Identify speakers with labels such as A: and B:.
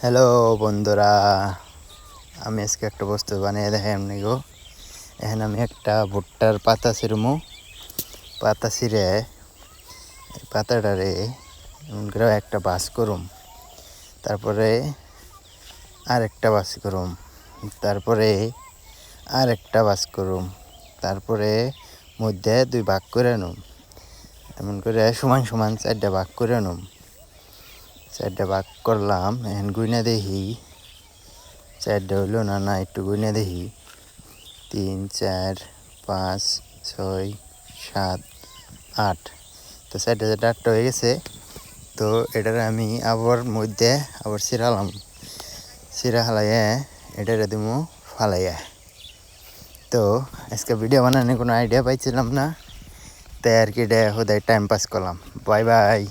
A: Hello বন্ধুরা, আমি আজকে একটা বস্তু বানিয়ে দেখাই এমনি গো। এখন আমি একটা ভুট্টার পাতা ছিঁড়মু। পাতা ছিঁড়ে পাতাটারে এমন করে একটা বাস করুম, তারপরে আরেকটা বাস করুম, তারপরে আরেকটা বাস করুম, তারপরে মধ্যে 2 ভাগ করে নুম। এমন করে সমান সমান 4টা ভাগ করে নুম। 4টা ভাগ করলাম। এখন গুইনা দেখি 4টা হইল না, একটু গুইনা দেখি 3 4 5 6 7 8। তো 4টা হয়ে গেছে। তো এটারে আমি আবার মধ্যে আবার চিরালাম, চিরা হালাইয়া এটারে দিমু ফালাইয়া। তো আজকে ভিডিও বানানোর কোনো আইডিয়া পাইছিলাম না, তাই আর কি এটা হুদায় টাইম পাস করলাম। Bye bye.